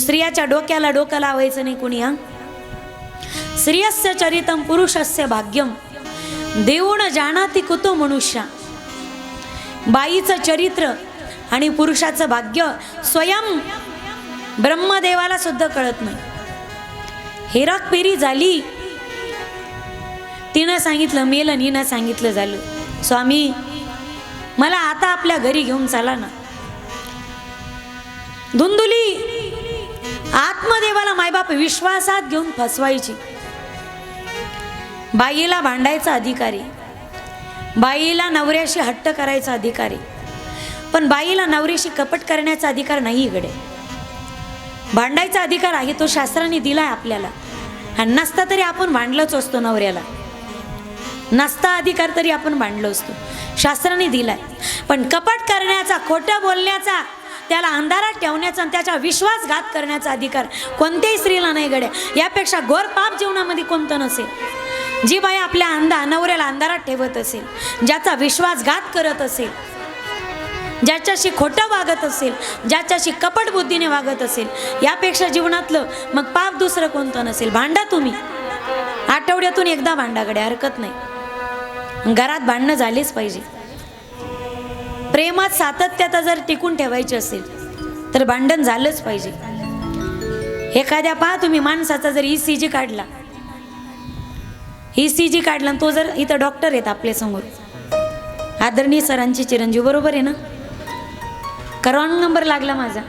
स्त्रियाच्या डोक्याला डोकं लावायचं नाही कोणी. स्त्रियस्य चरितम पुरुषस्य भाग्यम देऊन जानाति कुतो मनुष्य. बाईचं चरित्र आणि पुरुषाचं भाग्य स्वयं ब्रह्मदेवाला सुद्धा कळत नाही. हेराकपेरी झाली, तिनं सांगितलं मेलं, हिनं सांगितलं झालं. स्वामी मला आता आपल्या घरी घेऊन चला ना. धुंदुली आत्मदेवाला मायबाप विश्वासात घेऊन फसवायची. बाईला भांडायचा अधिकारी, बाईला नवऱ्याशी हट्ट करायचा अधिकारी, पण बाईला नवऱ्याशी कपट करण्याचा अधिकार नाही इकडे. भांडायचा अधिकार आहे तो शास्त्राने दिलाय आपल्याला. आणि नसता तरी आपण भांडलोच असतो. नवऱ्याला नसता अधिकार तरी आपण भांडलो असतो, शास्त्राने दिलाय. पण कपट करण्याचा, खोटं बोलण्याचा, त्याला अंधारात ठेवण्याचा आणि त्याचा विश्वासघात करण्याचा अधिकार कोणत्याही स्त्रीला नाही गड्या. यापेक्षा घोर पाप जीवनामध्ये कोणतं नसेल. जी बाई आपल्या नवऱ्याला अंधारात ठेवत असेल, ज्याचा विश्वासघात करत असेल, ज्याच्याशी खोटं वागत असेल, ज्याच्याशी कपट बुद्धीने वागत असेल, यापेक्षा जीवनातलं मग पाप दुसरं कोणतं नसेल. भांडा तुम्ही, आठवड्यातून एकदा भांडाकडे हरकत नाही. घरात भांडणं झालीच पाहिजे. प्रेमात सातत्यात जर टिकून ठेवायची असेल तर भांडण झालंच पाहिजे. एखाद्या पहा तुम्ही माणसाचा जर ECG काढला, ECG काढला, तो जर इथं डॉक्टर आहेत आपल्या समोर, आदरणीय सरांची चिरंजीव, बरोबर आहे ना? का रॉंग नंबर लागला माझा?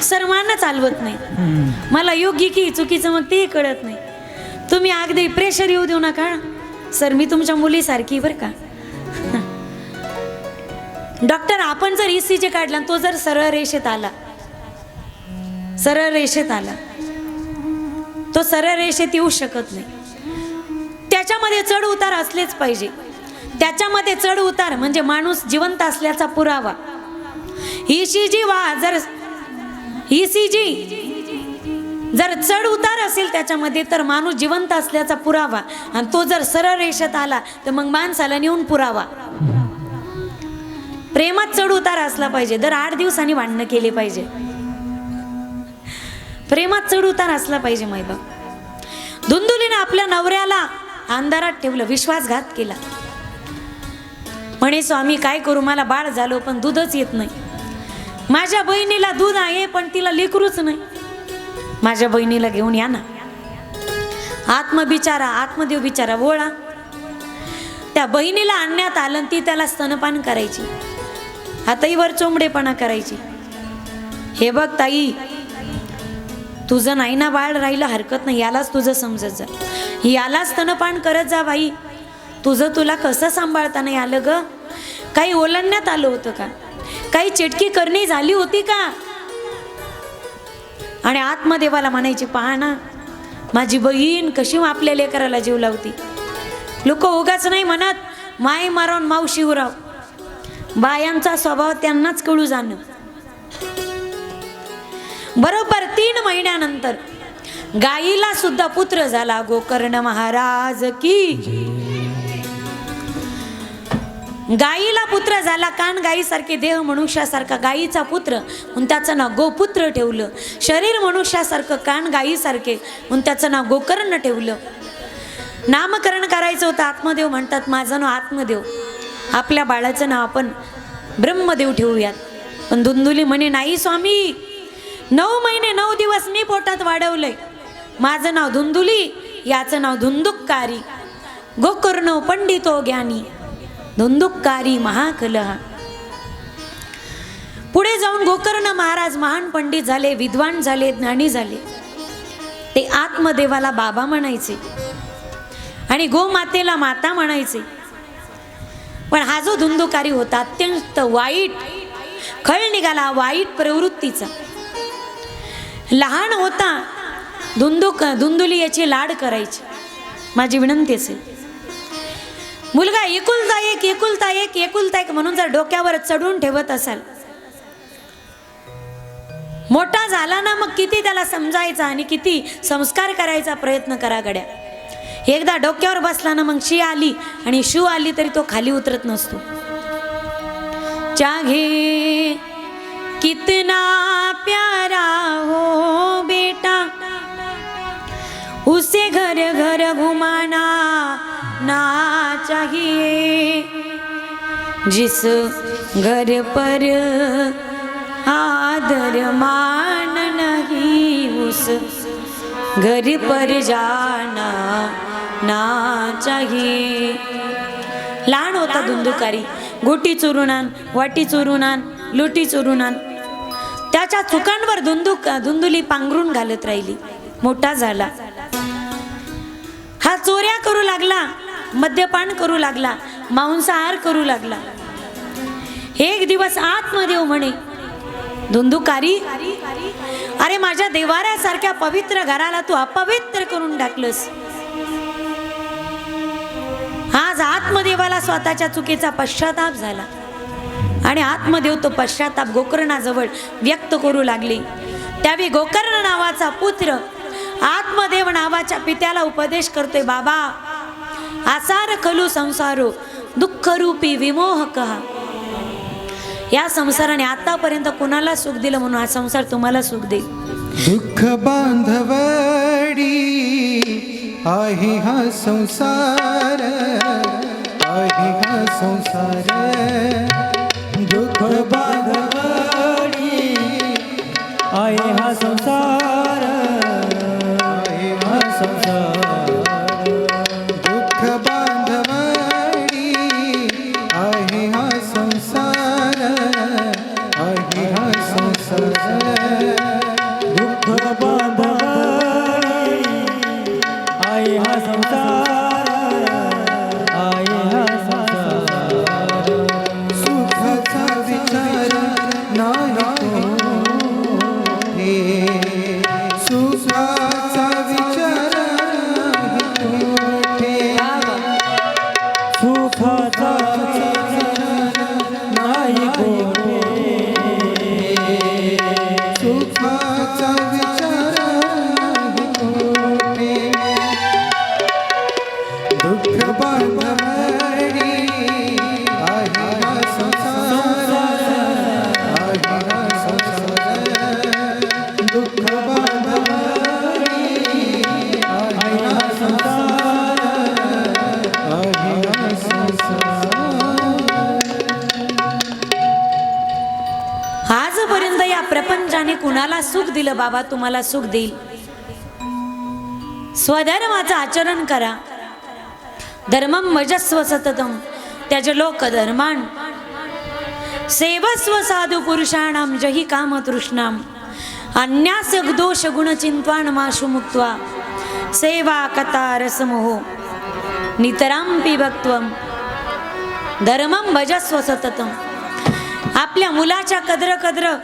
सर माना चालवत नाही मला, योग्य की चुकीचं मग ते कळत नाही. तुम्ही अगदी प्रेशर येऊ देऊ नका सर, मी तुमच्या मुलीसारखी बरं का. डॉक्टर आपण जर ECG काढला, तो जर सरळ रेषेत आला, सरळ रेषेत आला, तो सरळ रेषेत येऊ शकत नाही. त्याच्यामध्ये चढ उतार असलेच पाहिजे. त्याच्यामध्ये चढ उतार म्हणजे माणूस जिवंत असल्याचा पुरावा. ECG जर चढ उतार असेल त्याच्यामध्ये तर माणूस जिवंत असल्याचा पुरावा. आणि तो जर सरळ रेषेत आला तर मग माणसाला नेऊन पुरावा. प्रेमात चढ उतार असला पाहिजे. दर 8 दिवसांनी भांडणं केले पाहिजे. प्रेमात चढ उतार असला पाहिजे. मायबाप धुंदुलीने आपल्या नवऱ्याला अंधारात ठेवलं, विश्वासघात केला. म्हणे स्वामी काय करू, मला बाळ झालं पण दूधच येत नाही. माझ्या बहिणीला दूध आहे पण तिला लेकरूच नाही. माझ्या बहिणीला घेऊन या ना. आत्मबिचारा, आत्मदेव बिचारा वोळा. त्या बहिणीला आणण्यात आलं, ती त्याला स्तनपान करायची. आताही वर चोंबडेपणा करायची. हे बघ ताई, तुझं नाही ना बाळ राहिलं हरकत नाही, यालाच तुझं समजत जा, याला स्तनपान करत जा बाई. तुझं तुला कसं सांभाळता नाही आलं ग? काही ओलांडण्यात आलं होतं का? काही चिटकी करणी झाली होती का? आणि आत्मदेवाला म्हणायची, पहा ना माझी बहीण कशी आपल्या लेकराला जीव लावती. लोक उगाच नाही म्हणत माय मारून मावशी उराव. बायांचा स्वभाव त्यांनाच कळू जाणं. बरोबर 3 महिन्यानंतर गाईला सुद्धा पुत्र झाला. गोकर्ण महाराज की. गाईला पुत्र झाला. कान गाईसारखे, देह मनुष्यासारखा, गाईचा पुत्र म्हणून त्याचं नाव गोपुत्र ठेवलं. शरीर मनुष्यासारखं, कान गाईसारखे म्हणून त्याचं नाव गोकर्ण ठेवलं. नामकरण करायचं होतं. आत्मदेव म्हणतात माझं नाव आत्मदेव, आपल्या बाळाचं नाव आपण ब्रह्मदेव ठेवूयात. पण धुंदुली म्हणे नाही स्वामी, 9 महिने 9 दिवस मी पोटात वाढवलंय. माझं नाव धुंदुली, याचं नाव धुंदुक्कारी. गोकर्ण पंडितो ज्ञानी, धुंदुक्कारी महाकलह. पुढे जाऊन गोकर्ण महाराज महान पंडित झाले, विद्वान झाले, ज्ञानी झाले. ते आत्मदेवाला बाबा म्हणायचे आणि गोमातेला माता म्हणायचे. पण हा जो धुंदुकारी होता अत्यंत वाईट, खळ निघाला वाईट प्रवृत्तीचा. लहान होता, धुंदुली याची लाड करायची. माझी विनंती असेल, मुलगा एकुलता एक म्हणून जर डोक्यावर चढून ठेवत असाल, मोठा झाला ना मग किती त्याला समजायचा आणि किती संस्कार करायचा प्रयत्न करा गड्या. एकदा डोक्यावर बसला ना मग शी आली आणि शू आली तरी तो खाली उतरत नसतो. चाघे कितना प्यारा हो बेटा, उसे घर घर घुमाना ना चाहिए। जिस घर पर आदर मान नहीं, उस घर पर जाना ना चाहिए। लहान होता धुंदुकारी, गोटी चोरून आण, वाटी चोरून आण, लोटी चोरून आण. त्याच्या चुकांवर धुंदुली पांघरून घालत राहिली. मोठा झाला, हा चोऱ्या करू लागला, मद्यपान करू लागला, मांसाहार करू लागला. एक दिवस आत्मदेव म्हणे, धुंदुकारी, अरे माझ्या देवाऱ्यासारख्या पवित्र घराला तू अपवित्र करून टाकलंस. आज आत्मदेवाला स्वतःच्या चुकीचा पश्चाताप झाला आणि आत्मदेव तो पश्चाताप गोकर्णाजवळ व्यक्त करू लागले. त्यावेळी गोकर्ण नावाचा पुत्र आत्मदेव नावाच्या पित्याला उपदेश करतोय, बाबा आसार खलू संसारो दुःख रूपी विमोहकः. या संसाराने आतापर्यंत कोणाला सुख दिलं म्हणून हा संसार तुम्हाला सुख देईल. दुःख बांधवडी आहे हा संसार, आहे हा संसार. दुःख बांधवडी आहे हा संसार, आहे हा संसार. दुःख बांधवडी आहे हा संसार, आहे हा संसार. दुःख बांधवडी आहे हा संसार, आहे हा संसार. सुखाचा विचार नाही कोठे, सुखाचा विचार नाही कोठे, सुखाचा विचार नाही कोठे. दुःख बांधवडी आहे हा संसार, आहे हा संसार. दुःख बांधवडी आहे हा संसार, आहे हा संसार. आजपर्यंत या प्रपंचाने कुणाला सुख दिलं बाबा, तुम्हाला सुख देईल. स्वधर्माचं आचरण करा. धर्मं भजस्व सततम त्यज लोक धर्मान्, सेवस्व साधु पुरुषाणां जहि काम तृष्णाम्. अन्यास्य दोष गुण चिंत्वान माशु मुक्त्वा, सेवा कथा रसमोहो नितरां पिबत्वम. धर्मं भजस्व सततम. आपल्या मुलाच्या कद्र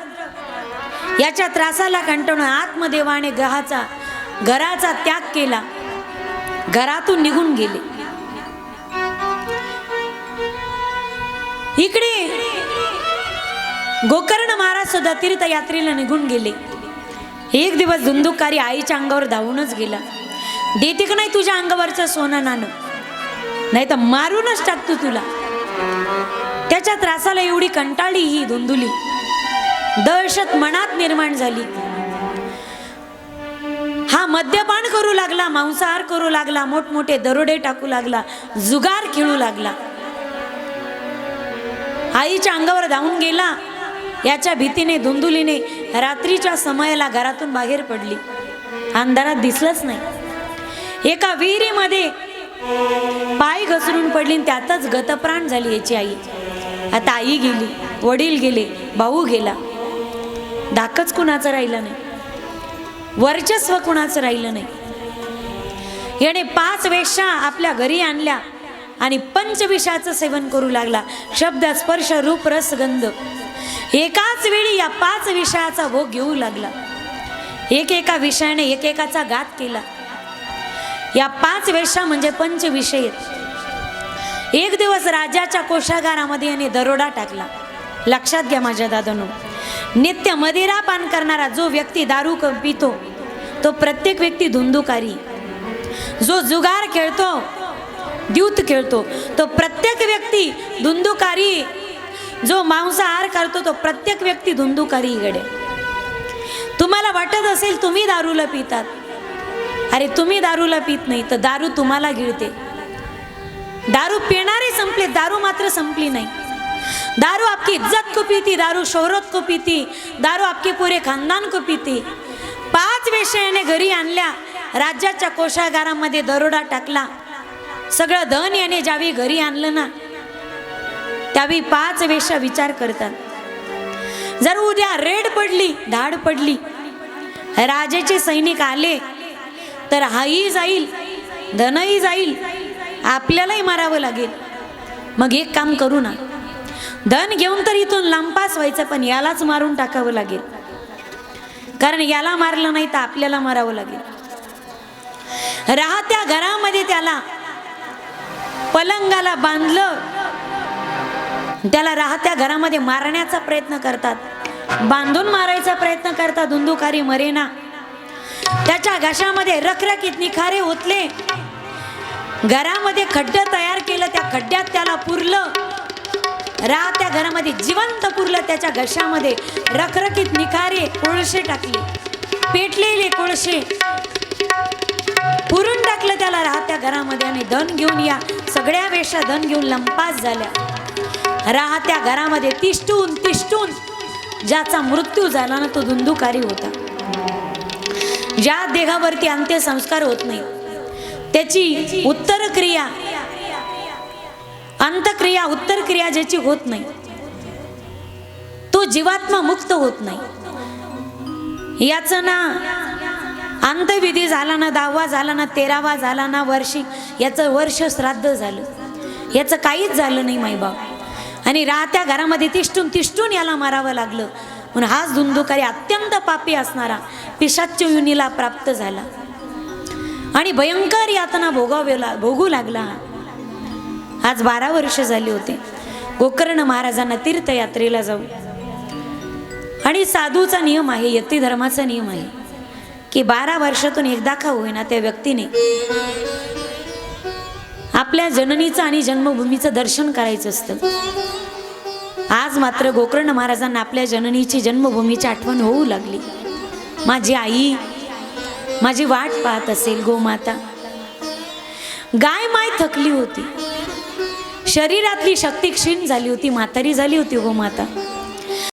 याच्या त्रासाला कंटाळून आत्मदेवाने घराचा त्याग केला, घरातून निघून गेले. इकडे गोकर्ण महाराज सुद्धा तीर्थयात्रेला निघून गेले. एक दिवस धुंदुकारी आईच्या अंगावर धावूनच गेला. देते का नाही तुझ्या अंगावरचं सोनं नाणं, नाही तर मारूनच टाकतो तुला. त्याच्या त्रासाला एवढी कंटाळली ही धुंदुली, दहशत मनात निर्माण झाली. हा मद्यपान करू लागला, मांसाहार करू लागला, मोठमोठे दरोडे टाकू लागला, जुगार खेळू लागला. आईच्या अंगावर धावून गेला. याच्या भीतीने धुंदुलीने रात्रीच्या समयाला घरातून बाहेर पडली. अंधारात दिसलंच नाही. एका विहिरीमध्ये पाय घसरून पडली, त्यातच गतप्राण झाली याची आई. आता आई गेली, वडील गेले, भाऊ गेला, धाकच कुणाचं राहिलं नाही, वर्चस्व कुणाचं राहिलं नाही. याने 5 वेश्या आपल्या घरी आणल्या आणि पंचविषाचं सेवन करू लागला. शब्द स्पर्श रूप रस गंध एकाच वेळी या 5 विषयाचा भोग घेऊ लागला. एकेका विषयाने एकेकाचा घात केला. या 5 वेश्या म्हणजे पंचविषय. एक दिवस राजाच्या कोषागारामध्ये याने दरोडा टाकला. लक्षात घ्या माझ्या दादांनो, नित्य मदिरा पान करणारा जो व्यक्ती दारू पितो तो प्रत्येक व्यक्ती धुंदुकारी. जो जुगार खेळतो, द्यूत खेळतो तो प्रत्येक व्यक्ती धुंदुकारी. जो मांसाहार करतो तो प्रत्येक व्यक्ती धुंदुकारी इकडे. तुम्हाला वाटत असेल तुम्ही दारूला पितात, अरे तुम्ही दारूला पित नाही तर दारू तुम्हाला गिळते. दारू पिणारे संपले, दारू मात्र संपली नाही. दारू आपकी इज्जत को पीती, दारू शोहरत को पीती, दारू आपके पूरे खानदान को पीती. 5 वेश्याने घरी आणल्या, राज्याच्या कोषागारामध्ये दरोडा टाकला. सगळं धन याने ज्यावेळी घरी आणलं ना, त्यावेळी 5 वेश्या विचार करतात, जर उद्या रेड पडली, धाड पडली, राजाचे सैनिक आले तर हाही जाईल, धनही जाईल, आपल्यालाही मारावं लागेल. मग एक काम करू ना, धन घेऊन तर इथून लांबपास व्हायचं, पण यालाच मारून टाकावं लागेल, कारण याला मारलं नाही तर आपल्याला मारावं लागेल. राहत्या घरामध्ये त्याला पलंगाला बांधलं, त्याला राहत्या घरामध्ये मारण्याचा प्रयत्न करतात, बांधून मारायचा प्रयत्न करतात. धुंदुकारी मरेना. त्याच्या घशामध्ये रखरखीत निखारे ओतले, घरामध्ये खड्डं तयार केलं, त्या खड्ड्यात त्याला पुरलं, राहत्या घरामध्ये जिवंत पुरलं. त्याच्या घशामध्ये रखरखीत निखारे कोळसे टाकले, पेटलेले कोळसे पुरून टाकलं त्याला राहत्या घरामध्ये. आणि धन घेऊन या सगळ्या वेश्या धन घेऊन लंपास झाल्या. राहत्या घरामध्ये तिष्ठून तिष्ठून ज्याचा मृत्यू झाला ना, तो धुंदुकारी होता. ज्या देहावरती अंत्यसंस्कार होत नाही, त्याची उत्तरक्रिया, अंतक्रिया, उत्तरक्रिया ज्याची होत नाही, तो जीवात्मा मुक्त होत नाही. याचं ना अंतविधी झाला ना, 10वा झाला ना, 13वा झाला ना, वर्षी याचं वर्ष श्राद्ध झालं, याचं काहीच झालं नाही माईबाप. आणि राहत्या घरामध्ये तिष्ठून तिष्ठून याला मारावं लागलं. म्हणून हाच धुंदुकारी अत्यंत पापी असणारा पिशाच्य योनीला प्राप्त झाला आणि भयंकर यातना भोगू लागला. आज 12 वर्ष झाली होते गोकर्ण महाराजांना तीर्थयात्रेला जाऊ. आणि साधूचा नियम आहे, यती धर्माचा नियम आहे की 12 वर्षातून एकदा का होईना त्या व्यक्तीने आपल्या जननीचं आणि जन्मभूमीचं दर्शन करायचं असतं. आज मात्र गोकर्ण महाराजांना आपल्या जननीची जन्मभूमीची आठवण होऊ लागली. माझी आई माझी वाट पाहत असेल, गोमाता. गाय माय थकली होती, शरीरातली शक्ती क्षीण झाली होती, म्हातारी झाली होती गोमाता.